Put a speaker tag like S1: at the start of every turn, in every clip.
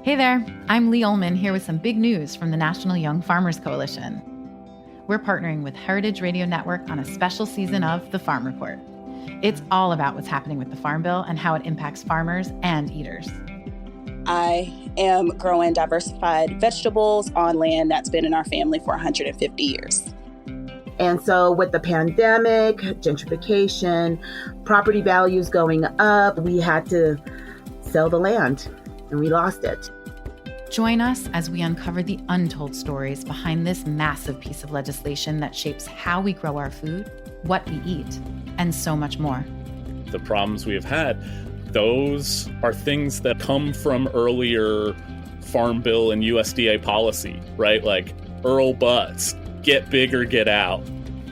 S1: Hey there, I'm Lee Ullman here with some big news from the National Young Farmers Coalition. We're partnering with Heritage Radio Network on a special season of The Farm Report. It's all about what's happening with the Farm Bill and how it impacts farmers and eaters.
S2: I am growing diversified vegetables on land that's been in our family for 150 years.
S3: And so with the pandemic, gentrification, property values going up, we had to sell the land and we lost it.
S1: Join us as we uncover the untold stories behind this massive piece of legislation that shapes how we grow our food, what we eat, and so much more.
S4: The problems we have had, those are things that come from earlier Farm Bill and USDA policy, right? Like Earl Butz, get big or get out.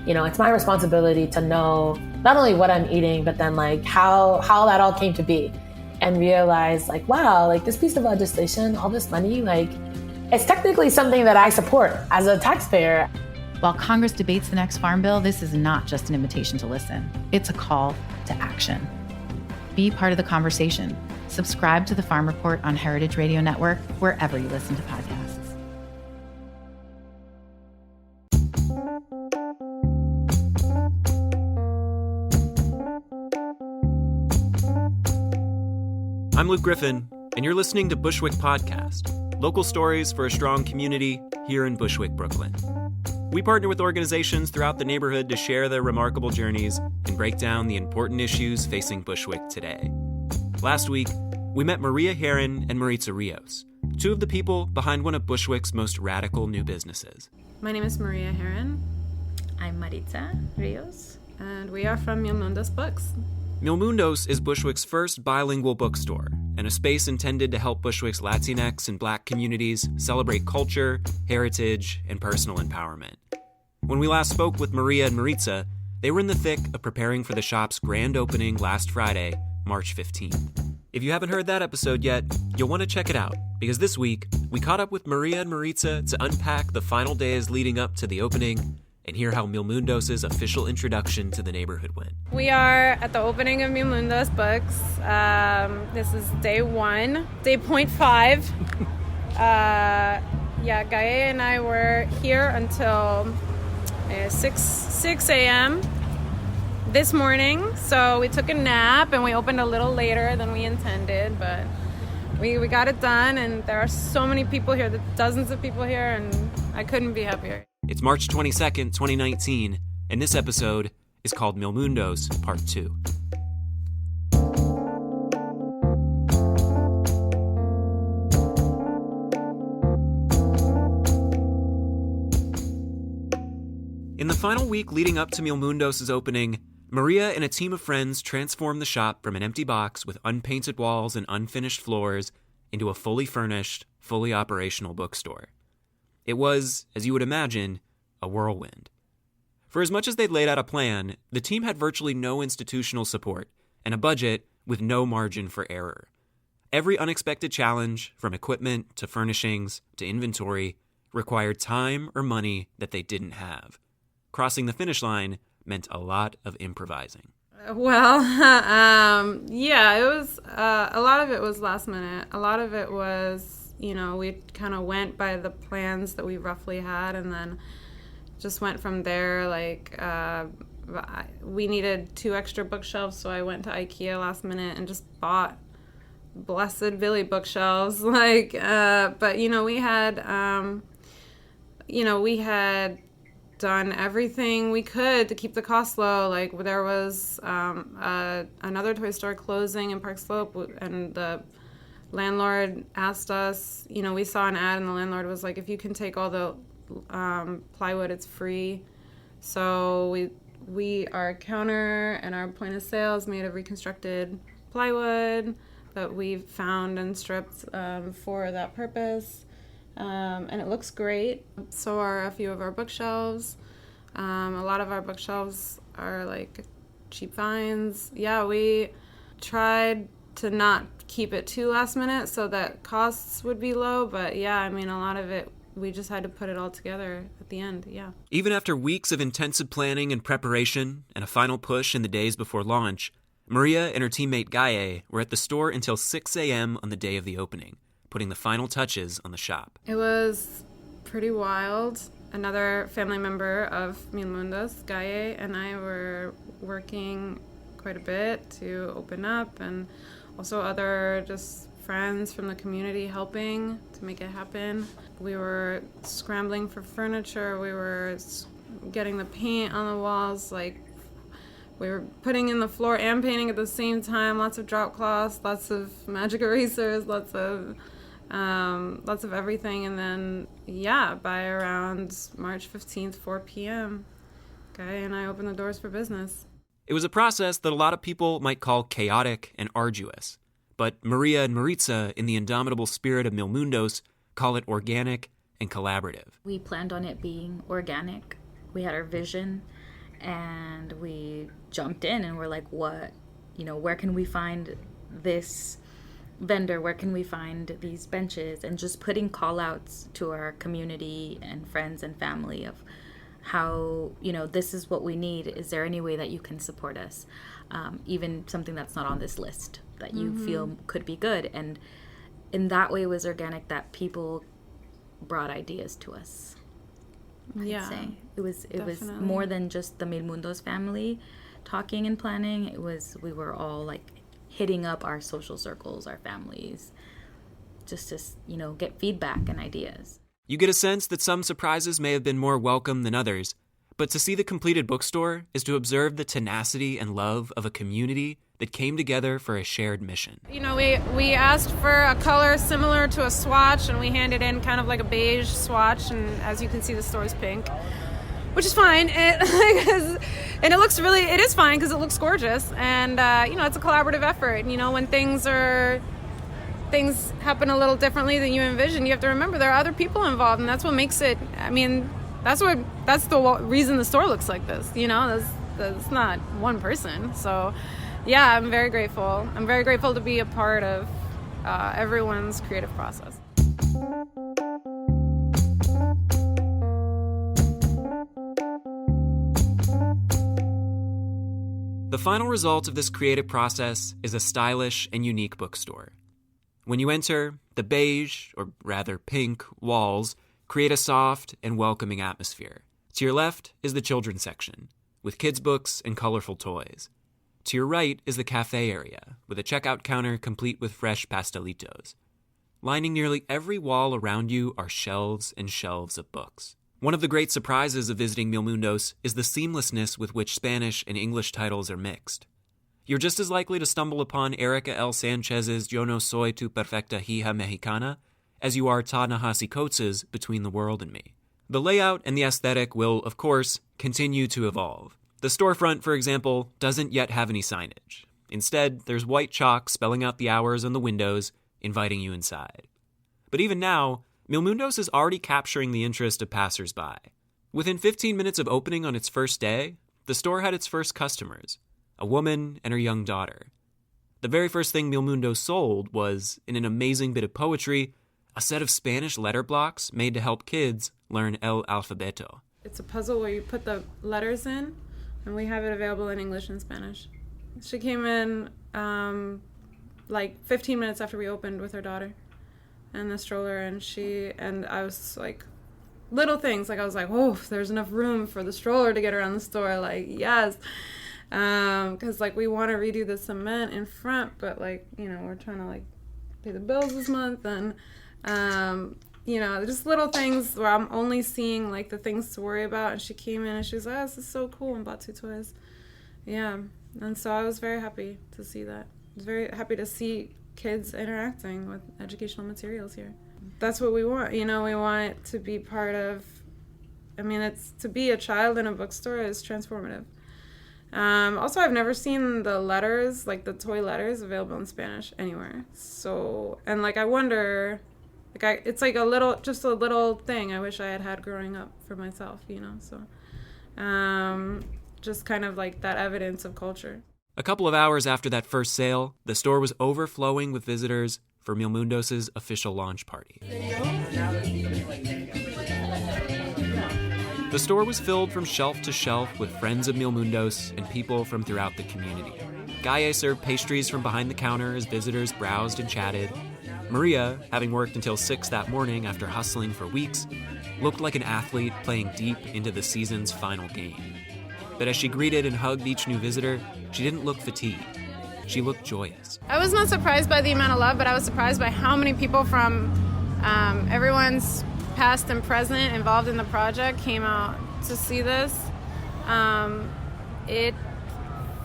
S5: You know, it's my responsibility to know not only what I'm eating, but then like how that all came to be. And realize like, wow, like this piece of legislation, all this money, like it's technically something that I support as a taxpayer.
S1: While Congress debates the next Farm Bill, this is not just an invitation to listen. It's a call to action. Be part of the conversation. Subscribe to the Farm Report on Heritage Radio Network, wherever you listen to podcasts.
S6: I'm Luke Griffin, and you're listening to Bushwick Podcast, local stories for a strong community here in Bushwick, Brooklyn. We partner with organizations throughout the neighborhood to share their remarkable journeys and break down the important issues facing Bushwick today. Last week, we met Maria Heron and Maritza Rios, two of the people behind one of Bushwick's most radical new businesses.
S7: My name is Maria Heron.
S8: I'm Maritza Rios.
S7: And we are from Mundos Books.
S6: Mundos is Bushwick's first bilingual bookstore and a space intended to help Bushwick's Latinx and Black communities celebrate culture, heritage, and personal empowerment. When we last spoke with Maria and Maritza, they were in the thick of preparing for the shop's grand opening last Friday, March 15th. If you haven't heard that episode yet, you'll want to check it out, because this week, we caught up with Maria and Maritza to unpack the final days leading up to the opening and hear how Mundos' official introduction to the neighborhood went.
S7: We are at the opening of Mundos Books. This is day 1, day 0.5. Gaye and I were here until 6 a.m. this morning. So we took a nap and we opened a little later than we intended, but we got it done, and there are so many people here, dozens of people here, and I couldn't be happier.
S6: It's March 22nd, 2019, and this episode is called Mundos Part 2. In the final week leading up to Mundos' opening, Maria and a team of friends transformed the shop from an empty box with unpainted walls and unfinished floors into a fully furnished, fully operational bookstore. It was, as you would imagine, a whirlwind. For as much as they'd laid out a plan, the team had virtually no institutional support and a budget with no margin for error. Every unexpected challenge, from equipment to furnishings to inventory, required time or money that they didn't have. Crossing the finish line meant a lot of improvising.
S7: Well, it was, a lot of it was last minute. A lot of it was, we kind of went by the plans that we roughly had and then just went from there. Like, we needed 2 extra bookshelves, so I went to IKEA last minute and just bought blessed Billy bookshelves. But, we had done everything we could to keep the cost low. Like, there was another toy store closing in Park Slope, and the landlord asked us, we saw an ad, and the landlord was like, if you can take all the plywood, it's free. So our counter and our point of sale is made of reconstructed plywood that we found and stripped for that purpose. And it looks great. So are a few of our bookshelves. A lot of our bookshelves are like cheap finds. Yeah, we tried to not keep it too last minute so that costs would be low. But yeah, a lot of it, we just had to put it all together at the end, yeah.
S6: Even after weeks of intensive planning and preparation and a final push in the days before launch, Maria and her teammate Gaye were at the store until 6 a.m. on the day of the opening, putting the final touches on the shop.
S7: It was pretty wild. Another family member of Mundos, Gaye, and I were working quite a bit to open up, and also other just friends from the community helping to make it happen. We were scrambling for furniture. We were getting the paint on the walls. Like, we were putting in the floor and painting at the same time. Lots of drop cloths, lots of magic erasers, lots of everything. And then, by around March 15th, 4 p.m., Guy and I opened the doors for business.
S6: It was a process that a lot of people might call chaotic and arduous. But Maria and Maritza, in the indomitable spirit of Mundos, call it organic and collaborative.
S8: We planned on it being organic. We had our vision, and we jumped in and we're like, where can we find this vendor? Where can we find these benches? And just putting call outs to our community and friends and family of how, this is what we need. Is there any way that you can support us? Even something that's not on this list that you feel could be good. And in that way, it was organic that people brought ideas to us. I'd say it was more than just the Mundos family talking and planning. We were all like hitting up our social circles, our families, just to get feedback and ideas.
S6: You get a sense that some surprises may have been more welcome than others, but to see the completed bookstore is to observe the tenacity and love of a community that came together for a shared mission.
S7: We asked for a color similar to a swatch, and we handed in kind of like a beige swatch, and as you can see, the store is pink, which is fine. It is fine because it looks gorgeous, and it's a collaborative effort. When things happen a little differently than you envision, you have to remember there are other people involved, and that's what makes it. That's the reason the store looks like this. That's not one person. So, yeah, I'm very grateful. I'm very grateful to be a part of everyone's creative process.
S6: The final result of this creative process is a stylish and unique bookstore. When you enter, the beige, or rather pink, walls create a soft and welcoming atmosphere. To your left is the children's section, with kids' books and colorful toys. To your right is the cafe area, with a checkout counter complete with fresh pastelitos. Lining nearly every wall around you are shelves and shelves of books. One of the great surprises of visiting Mundos is the seamlessness with which Spanish and English titles are mixed. You're just as likely to stumble upon Erica L. Sanchez's Yo no soy tu perfecta hija mexicana as you are Ta-Nehisi Coates's Between the World and Me. The layout and the aesthetic will, of course, continue to evolve. The storefront, for example, doesn't yet have any signage. Instead, there's white chalk spelling out the hours on the windows, inviting you inside. But even now, Mundos is already capturing the interest of passersby. Within 15 minutes of opening on its first day, the store had its first customers, a woman and her young daughter. The very first thing Mundos sold was, in an amazing bit of poetry, a set of Spanish letter blocks made to help kids learn el alfabeto.
S7: It's a puzzle where you put the letters in, and we have it available in English and Spanish. She came in 15 minutes after we opened with her daughter and the stroller, and I was like, little things, I was like, oh, there's enough room for the stroller to get around the store, yes. Because we want to redo the cement in front, but we're trying to pay the bills this month, and just little things where I'm only seeing the things to worry about. And she came in and she was like, oh, this is so cool, and bought 2 toys. Yeah, and so I was very happy to see that. I was very happy to see kids interacting with educational materials here. That's what we want. We want it to be part of. It's to be a child in a bookstore is transformative. Also, I've never seen the letters, the toy letters, available in Spanish anywhere. So, and I wonder, it's a little thing I wish I had growing up for myself, So, just kind of that evidence of culture.
S6: A couple of hours after that first sale, the store was overflowing with visitors for Mundos' official launch party. The store was filled from shelf to shelf with friends of Mundos and people from throughout the community. Gaye served pastries from behind the counter as visitors browsed and chatted. Maria, having worked until 6 that morning after hustling for weeks, looked like an athlete playing deep into the season's final game. But as she greeted and hugged each new visitor, she didn't look fatigued. She looked joyous.
S7: I was not surprised by the amount of love, but I was surprised by how many people from everyone's past and present involved in the project came out to see this. It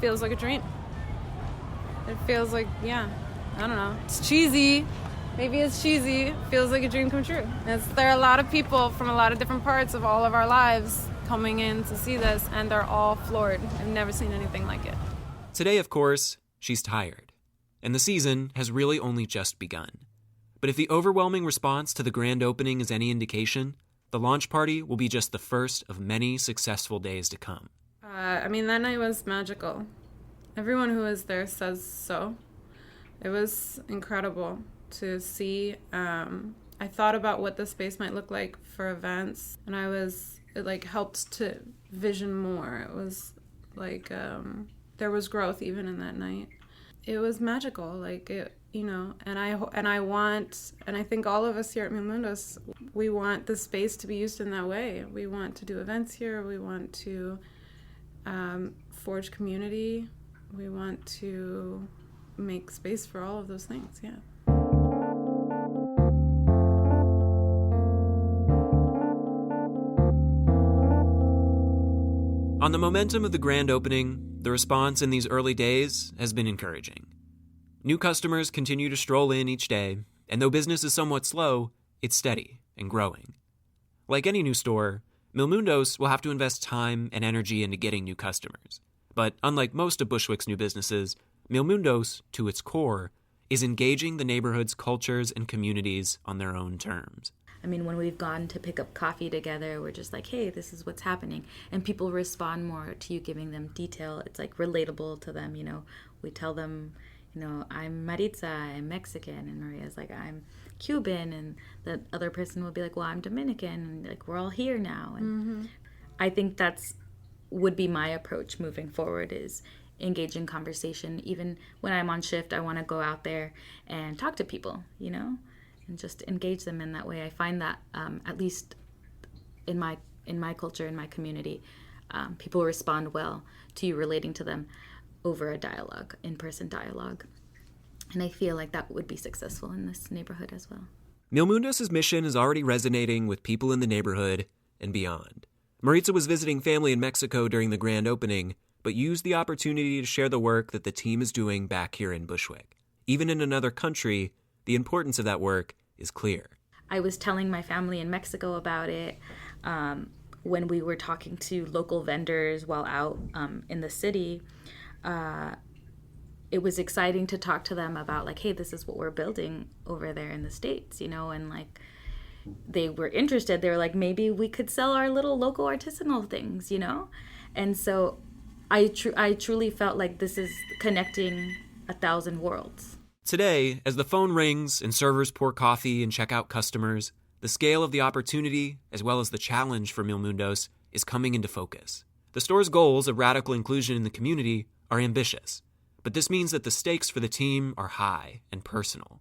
S7: feels like a dream. It feels like, I don't know. It's cheesy. Maybe it's cheesy. It feels like a dream come true. There are a lot of people from a lot of different parts of all of our lives coming in to see this, and they're all floored. I've never seen anything like it.
S6: Today, of course, she's tired, and the season has really only just begun. But if the overwhelming response to the grand opening is any indication, the launch party will be just the first of many successful days to come.
S7: That night was magical. Everyone who was there says so. It was incredible to see. I thought about what the space might look like for events, and it helped to vision more. It was like there was growth even in that night. It was magical, and I think all of us here at Mundos, we want the space to be used in that way. We want to do events here. We want to forge community. We want to make space for all of those things, yeah.
S6: On the momentum of the grand opening, the response in these early days has been encouraging. New customers continue to stroll in each day, and though business is somewhat slow, it's steady and growing. Like any new store, Mundos will have to invest time and energy into getting new customers. But unlike most of Bushwick's new businesses, Mundos, to its core, is engaging the neighborhood's cultures and communities on their own terms.
S8: When we've gone to pick up coffee together, we're just like, hey, this is what's happening. And people respond more to you giving them detail. It's relatable to them, We tell them, I'm Maritza, I'm Mexican. And Maria's like, I'm Cuban. And the other person will be like, well, I'm Dominican. And we're all here now. And I think that's would be my approach moving forward, is engage in conversation. Even when I'm on shift, I want to go out there and talk to people, and just engage them in that way. I find that at least in my culture, in my community, people respond well to you relating to them over a dialogue, in-person dialogue. And I feel like that would be successful in this neighborhood as well.
S6: Mundos' mission is already resonating with people in the neighborhood and beyond. Maritza was visiting family in Mexico during the grand opening, but used the opportunity to share the work that the team is doing back here in Bushwick. Even in another country, the importance of that work is clear.
S8: I was telling my family in Mexico about it when we were talking to local vendors while out in the city. It was exciting to talk to them about hey, this is what we're building over there in the States, and they were interested. They were like, maybe we could sell our little local artisanal things, And so I truly felt like this is connecting 1,000 worlds.
S6: Today, as the phone rings and servers pour coffee and check out customers, the scale of the opportunity, as well as the challenge for Mundos, is coming into focus. The store's goals of radical inclusion in the community are ambitious, but this means that the stakes for the team are high and personal.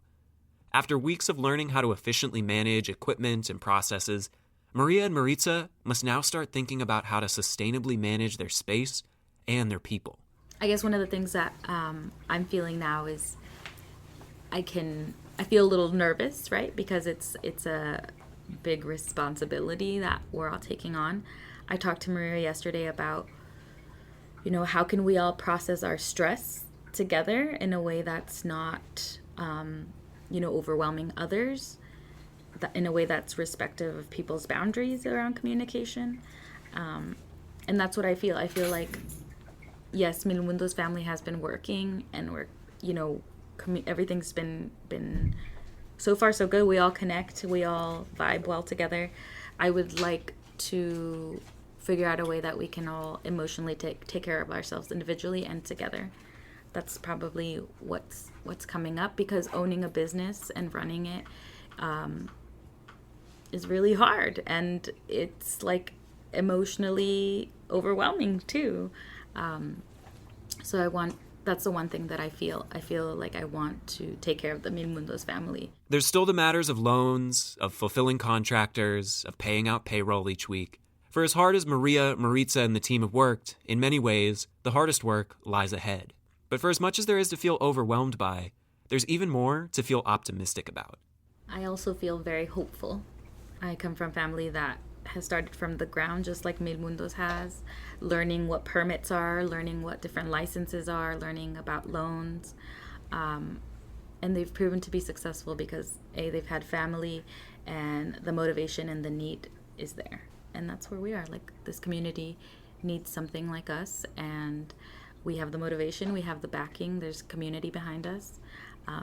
S6: After weeks of learning how to efficiently manage equipment and processes, Maria and Maritza must now start thinking about how to sustainably manage their space and their people.
S8: I guess one of the things that I'm feeling now is I feel a little nervous, right? Because it's a big responsibility that we're all taking on. I talked to Maria yesterday about, how can we all process our stress together in a way that's not, overwhelming others, in a way that's respective of people's boundaries around communication. And that's what I feel. I feel like, yes, Mundos family has been working, and we're, everything's been so far so good. We all connect, we all vibe well together. I would like to figure out a way that we can all emotionally take care of ourselves individually and together. That's probably what's coming up, because owning a business and running it is really hard, and it's emotionally overwhelming too. So I want that's the one thing that I feel like I want to take care of the Mundos family.
S6: There's still the matters of loans, of fulfilling contractors, of paying out payroll each week. For as hard as Maria, Maritza, and the team have worked, in many ways, the hardest work lies ahead. But for as much as there is to feel overwhelmed by, there's even more to feel optimistic about.
S8: I also feel very hopeful. I come from a family that has started from the ground, just like Mundos has, learning what permits are, learning what different licenses are, learning about loans. And they've proven to be successful because, A, they've had family, and the motivation and the need is there. And that's where we are. Like, this community needs something like us, and we have the motivation, we have the backing, there's community behind us.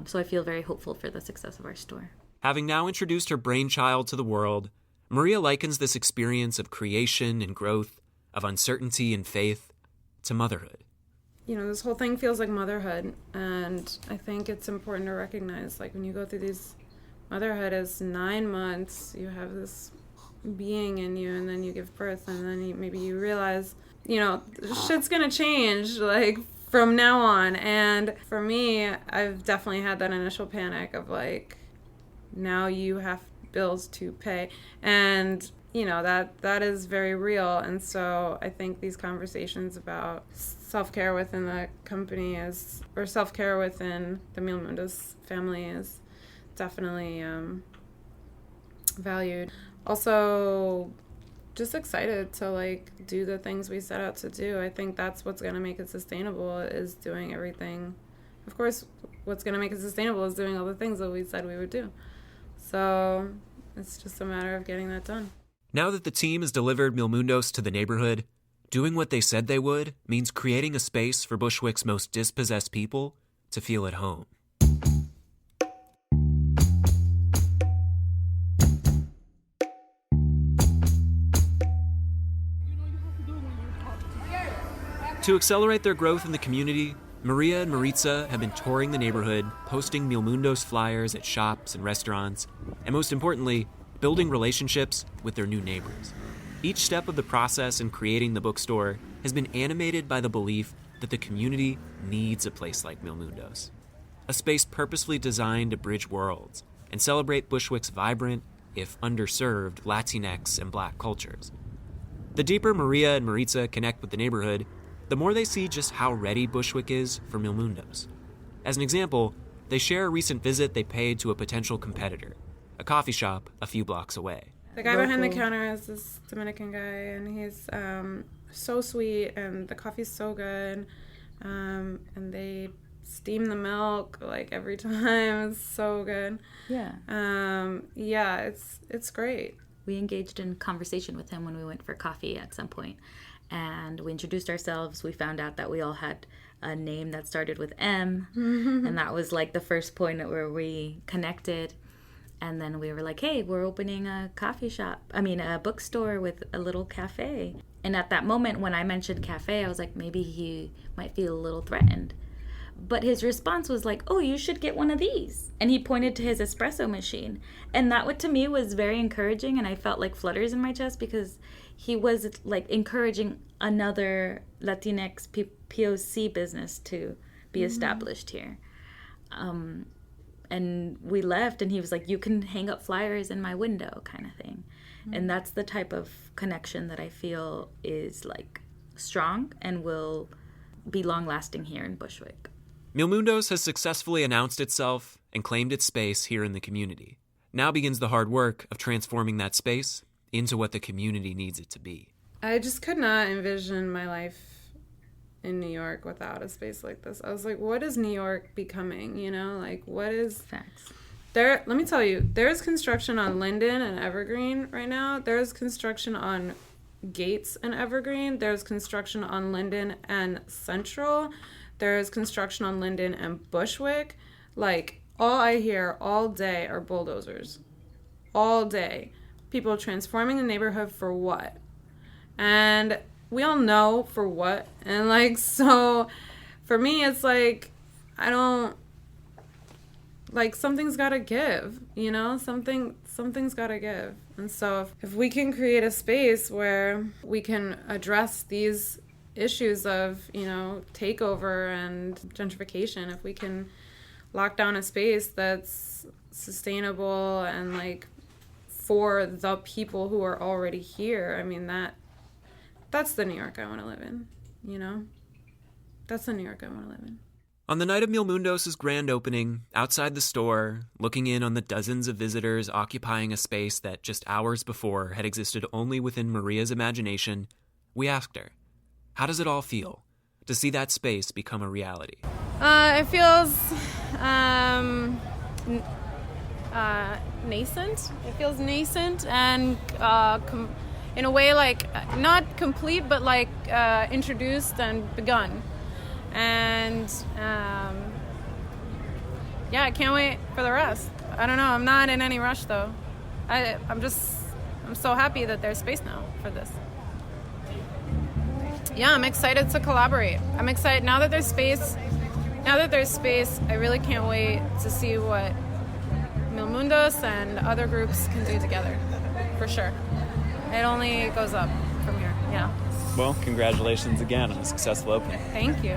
S8: So I feel very hopeful for the success of our store.
S6: Having now introduced her brainchild to the world, Maria likens this experience of creation and growth, of uncertainty and faith, to motherhood.
S7: You know, this whole thing feels like motherhood, and I think it's important to recognize, like, when you go through these, motherhood is 9 months, you have this being in you, and then you give birth, and then maybe you realize, you know, shit's gonna change, like, from now on. And for me, I've definitely had that initial panic of, like, now you have bills to pay, and you know that is very real. And so I think these conversations about self-care within the company or self-care within the Mundos family is definitely valued. Also, just excited to like do the things we set out to do. I think that's what's going to make it sustainable, is doing everything. Of course, what's going to make it sustainable is doing all the things that we said we would do. So it's just a matter of getting that done.
S6: Now that the team has delivered Mundos to the neighborhood, doing what they said they would means creating a space for Bushwick's most dispossessed people to feel at home. To accelerate their growth in the community, Maria and Maritza have been touring the neighborhood, posting Mundos flyers at shops and restaurants, and most importantly, building relationships with their new neighbors. Each step of the process in creating the bookstore has been animated by the belief that the community needs a place like Mundos, a space purposefully designed to bridge worlds and celebrate Bushwick's vibrant, if underserved, Latinx and Black cultures. The deeper Maria and Maritza connect with the neighborhood, the more they see just how ready Bushwick is for Mundos. As an example, they share a recent visit they paid to a potential competitor, a coffee shop a few blocks away.
S7: The guy behind the counter is this Dominican guy, and he's so sweet, and the coffee's so good, and they steam the milk like every time. It's so good. Yeah, it's great.
S8: We engaged in conversation with him when we went for coffee at some point, and we introduced ourselves. We found out that we all had a name that started with M, and that was like the first point where we connected. And then we were like, hey, we're opening a bookstore with a little cafe. And at that moment, when I mentioned cafe, I was like, maybe he might feel a little threatened. But his response was like, oh, you should get one of these. And he pointed to his espresso machine. And that, to me, was very encouraging. And I felt like flutters in my chest because he was like encouraging another Latinx POC business to be established here. And we left, and he was like, you can hang up flyers in my window, kind of thing. And that's the type of connection that I feel is like strong and will be long-lasting here in Bushwick.
S6: Mundos has successfully announced itself and claimed its space here in the community. Now begins the hard work of transforming that space into what the community needs it to be.
S7: I just could not envision my life in New York without a space like this. I was like, what is New York becoming? You know, like, what is...
S8: Facts.
S7: There, let me tell you, there's construction on Linden and Evergreen right now. There's construction on Gates and Evergreen. There's construction on Linden and Central. There's construction on Linden and Bushwick. Like, all I hear all day are bulldozers. All day. People transforming the neighborhood for what? And we all know for what. And, like, so for me, it's like, I don't... Like, something's got to give, you know? Something's got to give. And so if we can create a space where we can address these issues of, takeover and gentrification. If we can lock down a space that's sustainable and like for the people who are already here, I mean, that's the New York I want to live in, That's the New York I want to live in.
S6: On the night of Mil Mundos' grand opening, outside the store, looking in on the dozens of visitors occupying a space that just hours before had existed only within Maria's imagination, we asked her, how does it all feel to see that space become a reality?
S7: It feels nascent. It feels nascent and in a way like not complete, but like introduced and begun. And I can't wait for the rest. I don't know. I'm not in any rush though. I'm so happy that there's space now for this. Yeah, I'm excited to collaborate. I'm excited now that there's space. I really can't wait to see what Mil Mundos and other groups can do together. For sure. It only goes up from here. Yeah.
S6: Well, congratulations again on a successful opening.
S7: Thank you.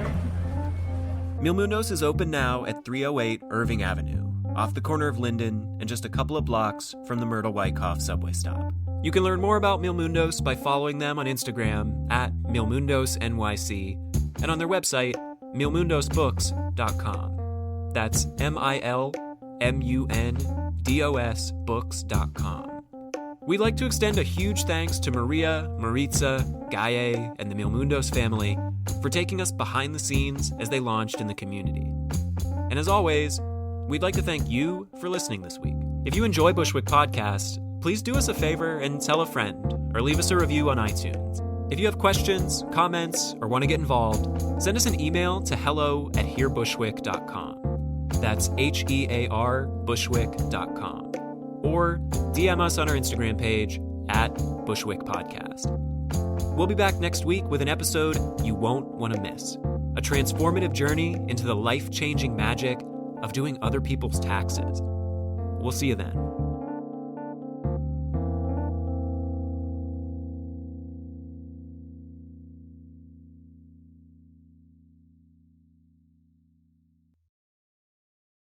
S6: Mil Mundos is open now at 308 Irving Avenue, off the corner of Linden and just a couple of blocks from the Myrtle Wyckoff subway stop. You can learn more about Mil Mundos by following them on Instagram at MilMundosNYC and on their website, milmundosbooks.com. That's MilMundosBooks.com. We'd like to extend a huge thanks to Maria, Maritza, Gaye, and the Mil Mundos family for taking us behind the scenes as they launched in the community. And as always, we'd like to thank you for listening this week. If you enjoy Bushwick Podcast, please do us a favor and tell a friend or leave us a review on iTunes. If you have questions, comments, or want to get involved, send us an email to hello@hearbushwick.com. That's HEAR Bushwick.com. Or DM us on our Instagram page at Bushwick Podcast. We'll be back next week with an episode you won't want to miss. A transformative journey into the life-changing magic of doing other people's taxes. We'll see you then.